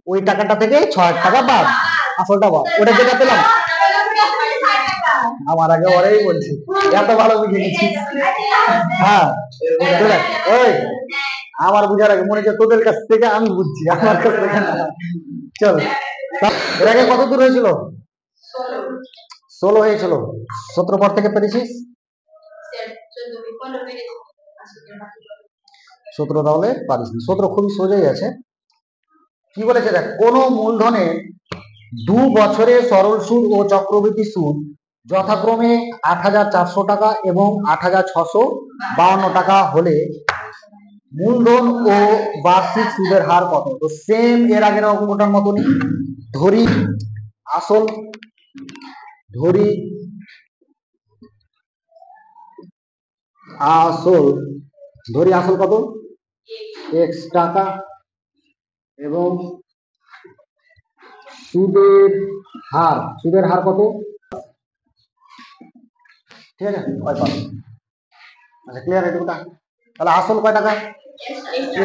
ওই টাকাটা থেকে 6,000 টাকা বাদ, আসলটা বাদ, ওটা যেটা পেলাম। আমার আগে ওরাই বলছে, এত ভালো বুঝে গেছি। হ্যাঁ ওই আমার বুঝার আগে মনে হচ্ছে তোদের কাছ থেকে আমি বুঝছি, আমার কাছ থেকে না। চল, এর আগে কত দূর হয়েছিল? 16 হয়েছিল। 17 পর থেকে পেরেছিস 17, তাহলে পারিস। 17 খুবই সোজাই আছে। কি বলেছে দেখ, কোন মূলধনে 2 বছরে সরল সুদ ও চক্রবৃদ্ধি সুদ যথাক্রমে 8,400 টাকা এবং 8,652 টাকা হলে মূলধন ও বার্ষিক সুদের হার কত? তো সেম এর আগের অঙ্কটার মতনই ধরি আসল, ধরি আসল, ধরি আসল কত? x টাকা এবং সুদের হার, সুদের হার কত? ঠিক আছে, আচ্ছা ক্লিয়ার এটুকুটা। তাহলে আসল কয় টাকা?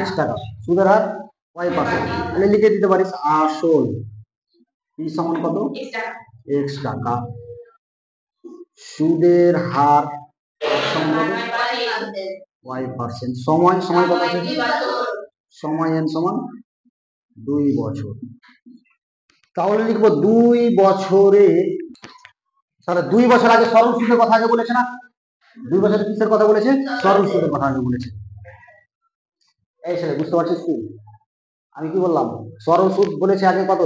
x টাকা, সুদের হার y%। তাহলে লিখে দিতে পারিস আসল p সমান কত? x টাকা, সুদের হার সমান y%। সময়, সময় কত আছে? সময় n সমান 2 বছর। তাহলে লিখবো 2 বছরে, তাহলে 2 বছর আগে সরল সুদের কথা আগে বলেছে না? 2 বছরে কিসের কথা বলেছে? সরল সুদের কথা আগে বলেছে। এই ছেলে বুঝতে পারছিস তুই? আমি কি বললাম? সরল সুদ বলেছে আগে কত?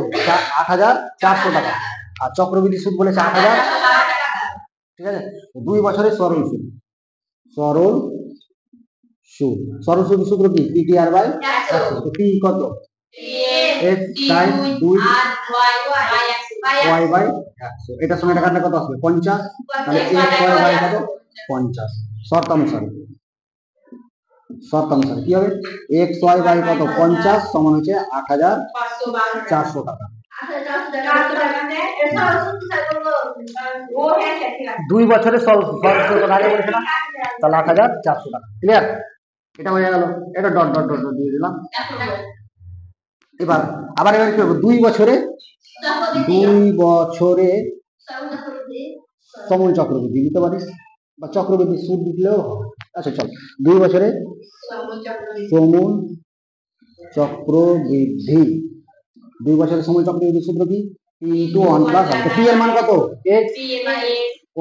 8,400 টাকা, আর চক্রবৃদ্ধি সুদ বলেছে 8,000। ঠিক আছে, 2 বছরের সরল সুদ, সরল সুদ, সরল সুদ সূত্র কি? PTR by 100। তো P কত? x time 2 y by 100। এটার সঙ্গে এটা কাটলে কত আসবে? 50। তাহলে x y বাই কত? 50। শর্তানুসারে, শর্তানুসারে কি হবে? x y বাই কত? 50 সমান হচ্ছে 8,400 টাকা। 2 বছরে সরল সুদ আগে বলেছে না? তাহলে 8,400 টাকা। ক্লিয়ার? এটা হয়ে গেল। এটা ডট ডট ডট ডট দিয়ে দিলাম। এবার আবার কি করবো? 2 বছরে, 2 বছরে সময় চক্রবৃদ্ধি দিতে পারিস, বা চক্রবৃদ্ধি সুদ দিলেও হবে। আচ্ছা চল, 2 বছরে সময় চক্রবৃদ্ধি, 2 বছরের সময় চক্রবৃদ্ধি সূত্র কি? p into 1 plus r। তো p এর মান কত? x,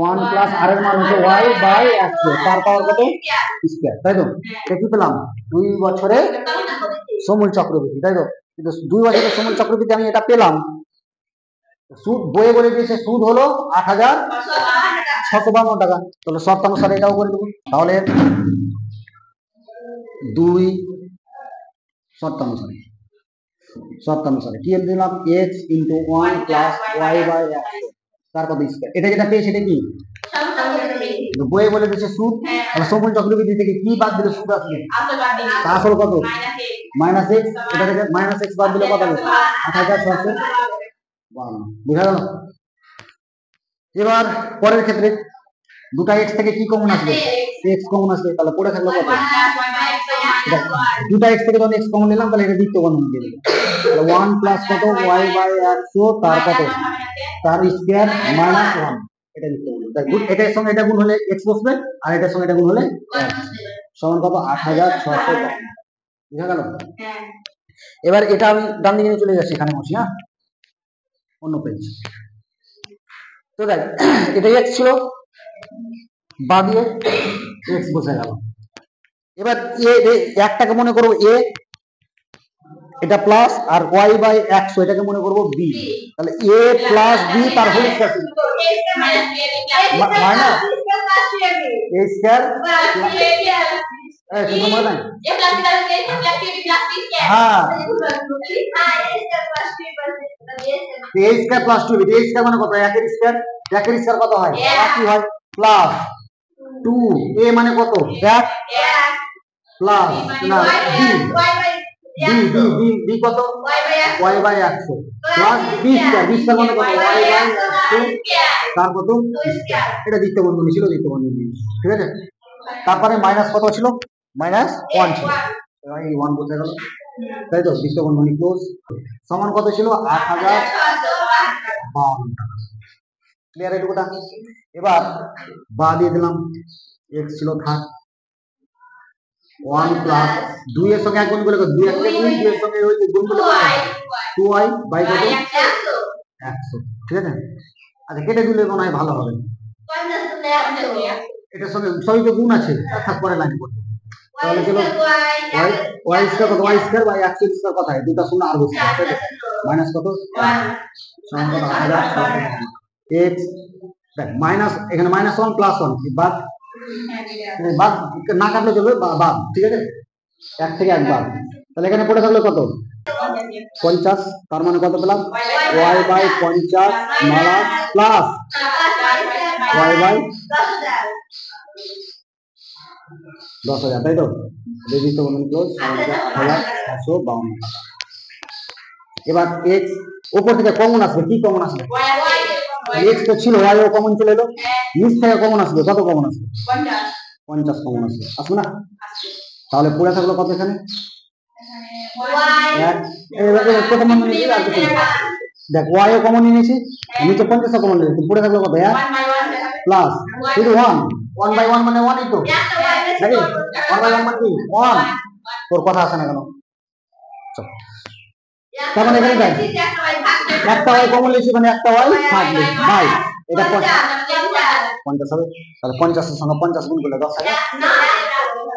1 প্লাস r এর মান হচ্ছে y বাই 100, তার পাওয়ার কত? স্কয়ার, তাই তো? এটা কি পেলাম? 2 বছরে সময় চক্রবৃদ্ধি, তাই তো? কিন্তু 2 বছরের সময় চক্রবৃদ্ধি আমি এটা পেলাম, সুদ বইয়ে বলে দিয়েছে সুদ হলো 8,652 টাকা। তাহলে শর্তানুসারে এটাও করে দেবো। তাহলে 2 শর্তানুসারে, শর্তানুসারে কি দিলাম? x into 1 plus y by 100, তারপর স্কয়ার। এটা যেটা পেয়েছে এটা কি? বইয়ে বলে দিয়েছে সুদ। তাহলে সময় চক্রবৃদ্ধি থেকে কি বাদ দিলে সুদ আসবে? আসল কত? Minus x। এটা থেকে মাইনাস x বাদ দিলে কত হবে? 8,652। বুঝা গেল? এবার পরের ক্ষেত্রে দুটা x থেকে কি কমন আসবে? x কমন আসবে। তাহলে পড়ে থাকলো কত? দুটা x থেকে যখন x কমন নিলাম, তাহলে এটা দ্বিতীয় বন্ধনী দিয়ে দিলাম। তাহলে 1 প্লাস কত? y বাই 100, তার কত? তার স্কয়ার মাইনাস 1। এটা দ্বিতীয় বন্ধনী। তাই এটার সঙ্গে এটা গুণ হলে x বসবে, আর এটার সঙ্গে এটা গুণ হলে সমান কত? 8,652। বুঝা গেল? এবার এটা আমি ডান দিকে চলে যাচ্ছি, এখানে বসি। হ্যাঁ, অন্য পেজ। তো দেখ, এটা x ছিল, বাদ দিয়ে x বসে গেল। এবার একটাকে মনে করবো a, এটা প্লাস, আর y বাই 100 এটাকে মনে করবো b। তাহলে a প্লাস b তার whole square minus a square. হ্যাঁ, a square plus 2b। a square মানে কত? 1 এর স্কয়ার। 1 এর স্কয়ার কত হয়? 1 হয়, প্লাস 2 a মানে কত? 1 প্লাস না b, b কত? y by 100 plus b square. b square মানে কত? y বাই 100 তার কত? এটা দ্বিতীয় বন্ধনী ছিল, দ্বিতীয় বন্ধনী। ঠিক আছে, তারপরে মাইনাস কত ছিল? মাইনাস 1 ছিল। এই 1 বসে গেল, তাই তো? বিশ্ব বন্ধনী ক্লোজ। সমান কত ছিল? 8052 টাকা। ক্লিয়ার এটুকুটা? এবার বা দিয়ে দিলাম, x ছিল থাক 1 প্লাস 2 এর সঙ্গে এক গুণ করলে 2 1 2 2 এর সঙ্গে ওই গুণ করলে 2y বাই কত? 100। ঠিক আছে? আচ্ছা কেটে দিলে মনে হয় ভালো হবে। এটার সঙ্গে সবই তো গুণ আছে, অর্থাৎ পরে লাইন করতে। তাহলে চলো y স্কয়ার কত? y square by x square কত হয়? দুটো শূন্য আর বসে মাইনাস কত? সমান কত? 8000 x মাইনাস, এখানে -1 +1 বাদ, বাদ না কাটলে চলবে, বাদ। ঠিক আছে? 1 থেকে 1 বাদ। তাহলে এখানে পড়ে থাকলো কত? 50। তার মানে কত পেলাম? y by 50 minus plus y by 10,000, তাই তো? রেজিস্টার বন্ধনী ক্লোজ 8552। এবার x উপর থেকে কমন আসবে, কি কমন আসবে? x তো ছিল, y ও কমন চলে এলো, নিচ থেকে কমন আসবে, কত কমন আসবে? 50 কমন আসবে, আসবে না? তাহলে পড়ে থাকলো কত এখানে? প্রথম বন্ধনী দিয়ে আর কিছু দেখ, y ও কমন নিয়েছি, নিচে 50 কমন নিয়েছি, পড়ে থাকলো কত? 1 প্লাস শুধু 1 1 বাই 1 মানে 1ই তো, নাকি? 1 বাই 1 মানে কি? 1। তোর কথা আসে না কেন? তার মানে এখানে দেখ, একটা y কমন নিয়েছি মানে একটা y থাকবে, বাই এটা 50 হবে। তাহলে 50 এর সঙ্গে 50 গুণ করলে 10,000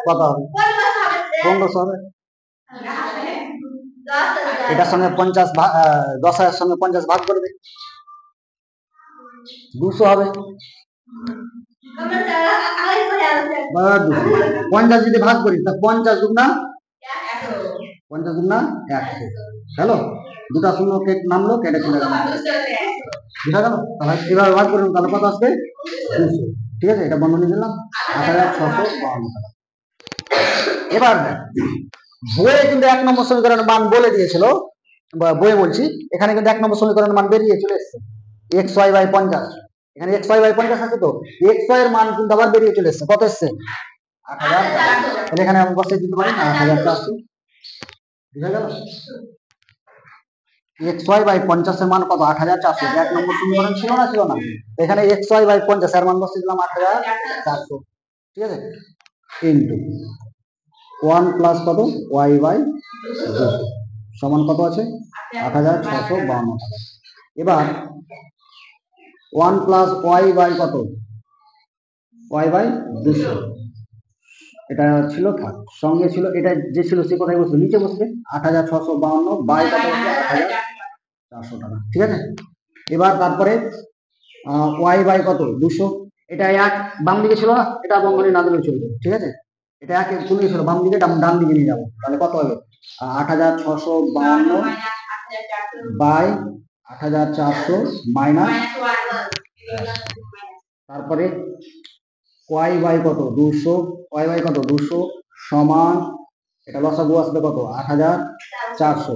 কত হবে? 1500 হবে। এটার সঙ্গে 50 10,000 সঙ্গে 50 ভাগ করবে, 200 হবে। 50 যদি ভাগ করি তা 50 দুগুণা 100। হ্যালো, দুটা শূন্য নামলো, কেটে চলে গেল, বুঝা গেল? তাহলে এবার ভাগ করুন, তাহলে কত আসবে? 200। ঠিক আছে? এটা বন্ধনী দিলাম 8652 টাকা। এবার বইয়ে কিন্তু 1 নম্বর সমীকরণের মান বলে দিয়েছিল, বইয়ে বলছি, এখানে কিন্তু 1 নম্বর সমীকরণের মান বেরিয়ে চলে এসেছে, xy বাই 50। এখানে xy বাই 50 আছে, তো xy এর মান কিন্তু আবার বেরিয়ে চলে এসেছে, কত এসেছে? 8000। তাহলে এখানে আমি বসে দিতে পারি 8400। বুঝা গেল? xy বাই 50 এর মান কত? 8400। 1 নম্বর সমীকরণ ছিল না? ছিল না? এখানে xy বাই 50 এর মান বসে দিলাম 8400। ঠিক আছে? ইনটু 1 প্লাস কত? y বাই 200 সমান কত আছে? 8652 টাকা। এবার 1 প্লাস y বাই কত? y বাই 200, এটা ছিল থাক, সঙ্গে ছিল, এটা যে ছিল সে কোথায় বসবে? নিচে বসবে। 8652 বাই কত? 8400 টাকা। ঠিক আছে? এবার তারপরে y বাই কত? 200, এটা এক বাম দিকে ছিল না, এটা বন্ধনী না দিলে চলবে। ঠিক আছে? এটা এক কোন দিকে ছিল? বাম দিকে, ডান দিকে নিয়ে যাবো, তাহলে কত হবে? 8652 বাই 8400 মাইনাস, তারপরে y বাই কত? 200, y বাই কত? 200 সমান, এটা লসাগু আসবে কত? 8400।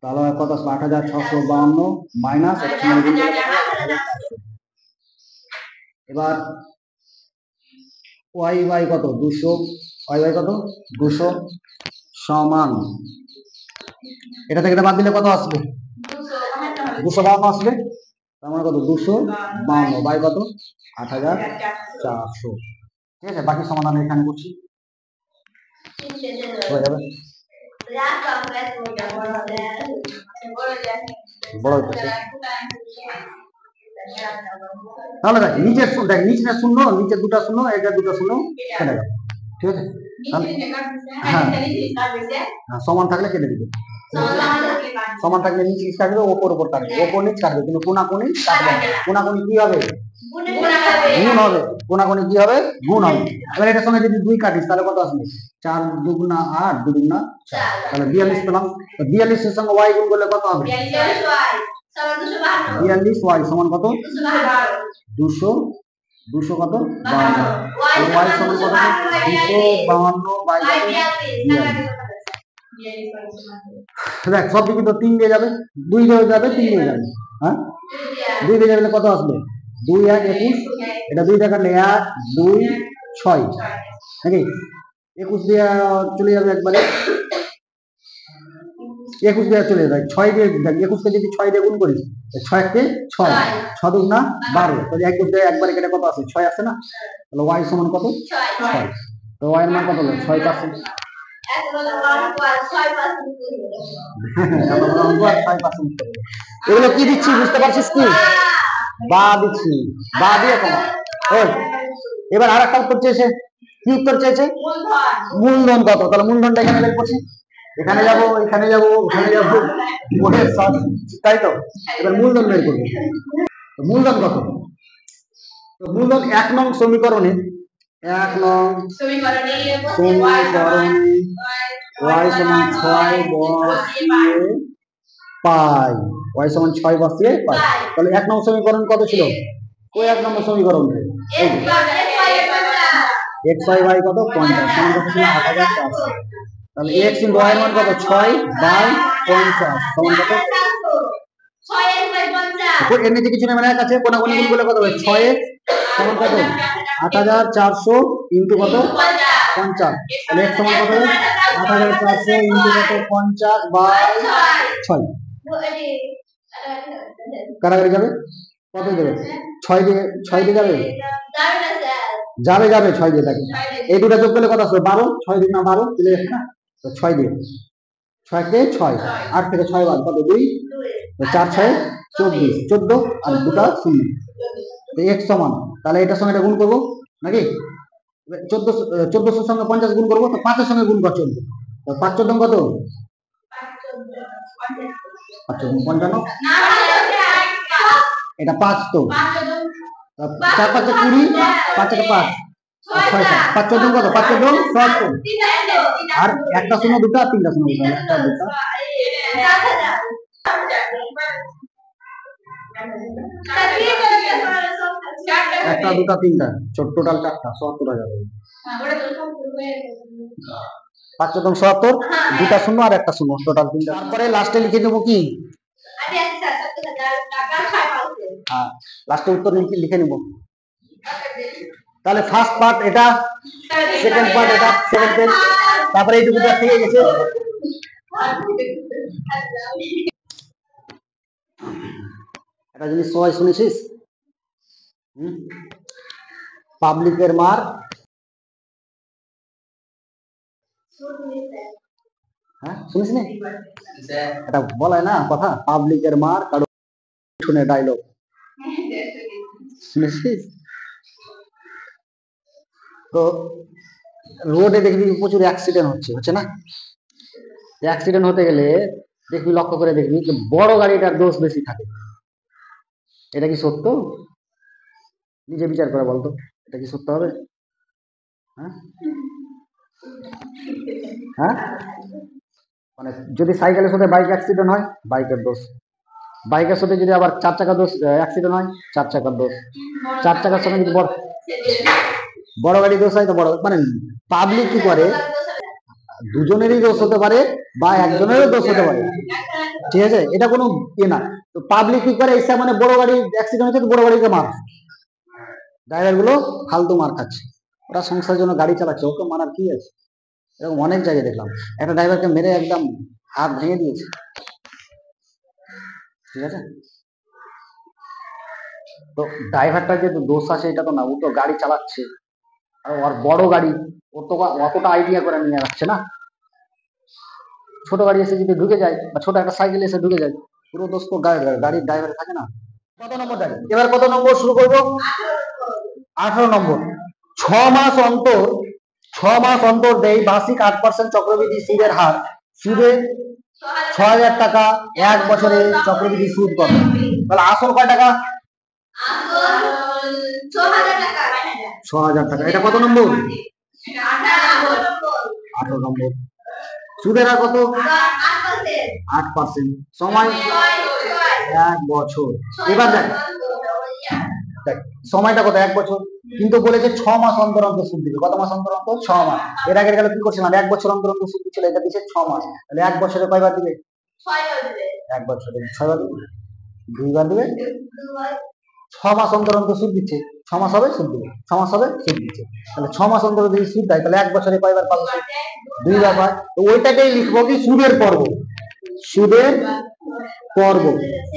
তাহলে কত আসবে? 8652 মাইনাস, এটা সমান গুণ করলে 8400। এবার y বাই কত? 200, y বাই কত? 200 সমান, এটা থেকে এটা বাদ দিলে কত আসবে? 252 আসবে। তার মানে কত? 252 বাই কত? 8400। ঠিক আছে? বাকি সমাধান এখানে করছি, হয়ে যাবে। বড় হচ্ছে, তাহলে দেখ নিচের, দেখ নিচে শূন্য, নিচে দুটো শূন্য, এটা দুটো শূন্য কেটে গেল। ঠিক আছে? হ্যাঁ, সমান থাকলে কেটে দিবে, সমান থাকলে নিচ নিচ কাটবে, ওপর ওপর কাটবে, ওপর নিচ কাটবে, কিন্তু কোনাকুনি কাটবে না। কোনাকুনি কি হবে? গুণ হবে। কোনাকুনি কি হবে? গুণ হবে। এবার এটার সঙ্গে যদি 2 কাটিস তাহলে কত আসবে? 4 দুগুণা 8, 2 দুগুণা 4, তাহলে 42 পেলাম। তো 42 এর সঙ্গে y গুণ করলে কত হবে? 42y সমান কত? 200 কত? 52। তাহলে y সমান কত? 252 বাই 42। দেখ সব দিকে তো 3 দিয়ে যাবে, 2 দিয়ে যাবে, 3 দিয়ে যাবে। হ্যাঁ, 2 দিয়ে যাবে কত আসবে? 2 1 21, এটা 2 দিয়ে কাটলে 1 2 6, নাকি? 21 দিয়ে চলে যাবে একবারে, 21 দিয়ে চলে যায় 6 দিয়ে 21 কে যদি 6 দিয়ে গুণ করিস 6 কে 6 6 দুগুণ 12 তাহলে একবারে কেটে কত আছে 6 আছে না তাহলে y সমান কত 6 তো y এর মান কত হলো 6% এগুলো কি দিচ্ছি বুঝতে পারছিস কি বা দিচ্ছি বা দিয়ে কমা ওই এবার আরেকটা উত্তর চেয়েছে কি উত্তর চেয়েছে মূলধন কত তাহলে মূলধনটা এখানে বের করছি এখানে যাব এখানে যাব ওখানে যাব তাই তো এবার মূলধন বের করব মূলধন কত তো মূলধন 1 নং সমীকরণে 1 নং সমীকরণে y সমান 6 বসিয়ে পাই y সমান 6 বসিয়ে পাই তাহলে 1 নং সমীকরণ কত ছিল ওই 1 নম্বর সমীকরণ রে x y কত 50 সমান কত ছিল 8400 তাহলে x * y এর মান কত 6/50 সমান কত 6 এর নিচে কিছু নেই মানে এক আছে কোন গুণ গুলো কত হবে 6x সমান কত 8400 * কত 50 তাহলে x সমান কত 8400 * কত 50/6 কারাগারে যাবে কত দেবে 6 দিয়ে যাবে যাবে 6 দিয়ে থাকে এই দুটো যোগ করলে কত আসবে 12 6 দুগুণ 12 চলে যাচ্ছে না তো 6 দিয়ে 6 কে 6 8 থেকে 6 বাদ কত 2 4 6 24 14 আর দুটো 0 তো x সমান তাহলে এটার সঙ্গে এটা গুণ করব নাকি 1400 এর সঙ্গে 50 গুণ করব তো 5 এর সঙ্গে গুণ কর 14 তো 5 14 কত 5 14 55 এটা 5 তো 4 5 20 5 এটা 5 5 14 কত 5 14 70 আর একটা শূন্য দুটো আর তিনটা শূন্য একটা দুটো একটা দুটো তিনটা টোটাল 4টা 70000 5 14 70 দুটা শূন্য আর একটা শূন্য টোটাল 3টা তারপরে লাস্টে লিখে দেব কি হ্যাঁ লাস্টে উত্তর লিখে নেব তাহলে ফার্স্ট পার্ট এটা সেকেন্ড পার্ট এটা সেকেন্ড পেজ তারপরে এইটুকু যা থেকে গেছে এটা জিনিস সবাই শুনেছিস পাবলিকের মার হ্যাঁ শুনিস না এটা বলে না কথা পাবলিকের মার কারো শুনে ডায়লগ শুনেছিস তো রোডে দেখবি প্রচুর অ্যাক্সিডেন্ট হচ্ছে না অ্যাক্সিডেন্ট হতে গেলে দেখবি লক্ষ্য করে দেখবি যে বড় গাড়িটার দোষ বেশি থাকে এটা কি সত্য নিজে বিচার করে বলতো এটা কি সত্য হবে হ্যাঁ হ্যাঁ মানে যদি সাইকেলের সাথে বাইক অ্যাক্সিডেন্ট হয় বাইকের দোষ বাইকের সাথে যদি আবার 4 চাকার দোষ অ্যাক্সিডেন্ট হয় 4 চাকার দোষ 4 চাকার সঙ্গে যদি বড় গাড়ি দোষ হয় তো বড় মানে পাবলিক কি করে দুজনেরই দোষ হতে পারে বা একজনেরও দোষ হতে পারে ঠিক আছে এটা কোনো ইয়ে না তো পাবলিক কি করে এসে মানে বড় গাড়ি অ্যাক্সিডেন্ট হচ্ছে তো বড় গাড়িকে মার ড্রাইভার গুলো ফালতু মার খাচ্ছে ওরা সংসারের জন্য গাড়ি চালাচ্ছে ওকে মারার কি আছে এরকম অনেক জায়গায় দেখলাম একটা ড্রাইভারকে মেরে একদম হাত ভেঙে দিয়েছে ঠিক আছে তো ড্রাইভারটা যে দোষ আছে এটা তো না ও তো গাড়ি চালাচ্ছে আর ওর বড় গাড়ি ও তো অতটা আইডিয়া করে নিয়ে যাচ্ছে না ছোট গাড়ি এসে যদি ঢুকে যায় বা ছোট একটা সাইকেল এসে ঢুকে যায় পুরো দোষ তো গাড়ির ড্রাইভার থাকে না কত নম্বর দেখেন এবার কত নম্বর শুরু করবো 18 নম্বর 6 মাস অন্তর দেয় মাসিক 8% চক্রবৃদ্ধি সুদের হার সুদে 6000 টাকা 1 বছরে চক্রবৃদ্ধি সুদ কত তাহলে আসল কয় টাকা 6000 টাকা এটা কত নম্বর 18 নম্বর সুদের হার কত 8% সময় 1 বছর এবার দেখ সময়টা কত 1 বছর কিন্তু বলেছে 6 মাস অন্তর অন্তর সুদ দিবে কত মাস অন্তর অন্তর 6 মাস এর আগে গেলে কি করছিলাম 1 বছর অন্তর অন্তর সুদ দিচ্ছিল এটা দিছে 6 মাস তাহলে 1 বছরে কয়বার দিবে 6 বার দিবে 1 বছরে 6 বার দিবে 2 বার দিবে 6 মাস অন্তর অন্তর সুদ দিচ্ছে 6 মাস হবে সুদ দিবে 6 মাস হবে সুদ দিচ্ছে তাহলে 6 মাস অন্তর যদি সুদ দেয় তাহলে 1 বছরে কয়বার পাবে 2 বার পায় তো ওইটাকেই লিখবো কি সুদের পর্ব সুদের পর্ব।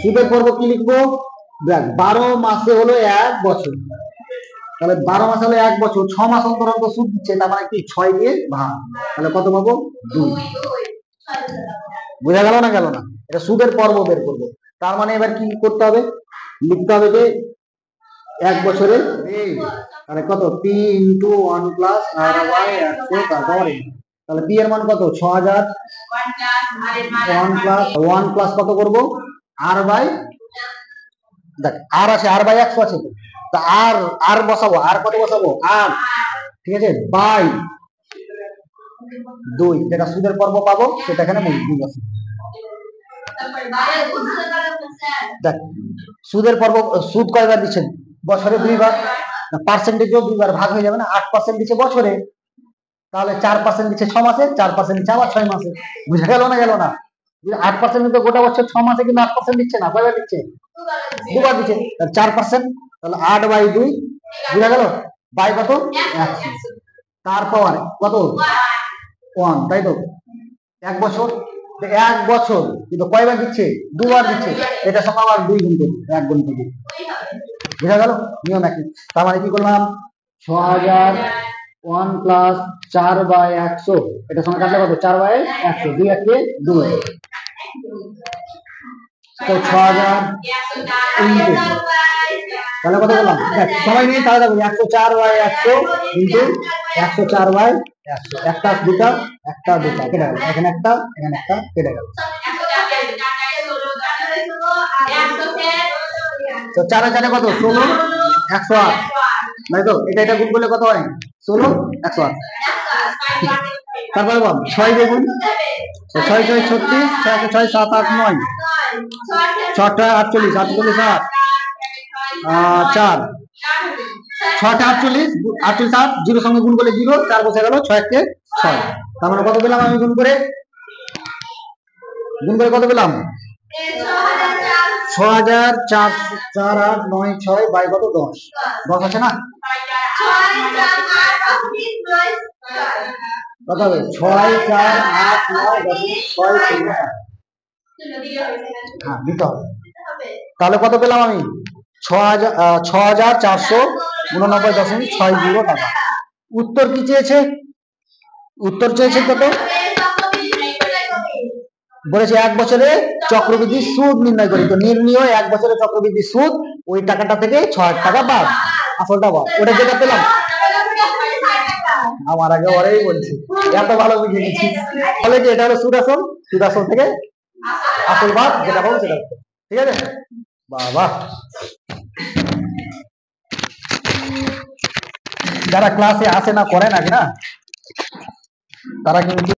সুদের পর্ব কি লিখবো? দেখ 12 মাসে হলো 1 বছর, তাহলে 12 মাসে হলো 1 বছর, 6 মাস অন্তর অন্তর সুদ দিচ্ছে, তার মানে কি 6 দিয়ে ভাগ, তাহলে কত পাবো? 2। বোঝা গেল না? গেল না? এটা সুদের পর্ব বের করবো। তার মানে এবার কি করতে হবে? লিখতে হবে যে 1 বছরের, তাহলে কত? p into 1 plus r by 100 তার পাওয়ার n। তাহলে p এর মান কত? 6000। 1 প্লাস কত করব? r বাই, দেখ r আছে, r বাই 100 আছে, তা r বসাবো, r কত বসাবো? r, ঠিক আছে, বাই 2, যেটা সুদের পর্ব পাবো সেটা এখানে বসে। দেখ সুদের পর্ব, সুদ কয়বার দিচ্ছেন? বছরে 2 বার, পার্সেন্টেজও 2 বার ভাগ হয়ে যাবে না। 8% দিচ্ছে বছরে, তাহলে 4% দিচ্ছে 6 মাসে, 4% দিচ্ছে আবার 6 মাসে। বুঝা গেল না? গেল না? 8% দিতে গোটা বছর 6 মাসে কিন্তু 8% দিচ্ছে না, কয়বার দিচ্ছে? 2 বার দিচ্ছে, 4%, তাহলে 8 বাই 2, বুঝা গেল? বাই কত? 100, তারপর কত? 1, তাই তো? 1 বছর, 1 বছর কিন্তু কয়বার দিচ্ছে? 2 বার দিচ্ছে, এটা সঙ্গে আবার 2 গুণ করবে, 1 গুণ করবে। বুঝা গেল? নিয়ম একই। তার মানে কি করলাম? 6000 1 প্লাস 4 বাই 100, এটা সঙ্গে কাটলে কত? 4 বাই 100, 2 1 2, তো 6000 ইনটু, তাহলে কত বললাম? সবাই নিয়ে তাহলে দেখো 104 বাই 100 ইনটু 104 বাই 100, একটা দুটা, একটা দুটা কেটে গেল, এখানে একটা, এখানে একটা কেটে গেল। তো 4 এর 4 কত? 16, 108, তাই তো? এটা গুণ করলে কত হয়? 16, 108। তারপরে বল 6 দিয়ে গুণ, 6 6 36, 6 6 7 8 9, 6 48, 48 8, 4, 6 48, 48 8, 0 সঙ্গে গুণ করলে 0, 4 বসে গেল, 6 কে 6। তার মানে কত পেলাম আমি গুণ করে? কত পেলাম? 6496 বাই কত? 10, 10 আছে না? কত হবে? 6 4 8 9 10 6 0। হ্যাঁ দিতে হবে। তাহলে কত পেলাম আমি? 6489.60 টাকা। উত্তর কি চেয়েছে? উত্তর চেয়েছে কত? বলেছে 1 বছরে চক্রবৃদ্ধি সুদ নির্ণয় করি, তো নির্ণয় 1 বছরে চক্রবৃদ্ধি সুদ, ওই টাকাটা থেকে 6000 টাকা বাদ, আসলটা বাদ, ওটা যেটা পেলাম। আমার আগে ওরাই বলছি, এত ভালো বুঝে গেছি। তাহলে কি এটা হলো সুদ আসল, সুদ আসল থেকে আসল বাদ, যেটা পাবো সেটা। ঠিক আছে বাবা, যারা ক্লাসে আসে না, করে নাকি না, তারা কিন্তু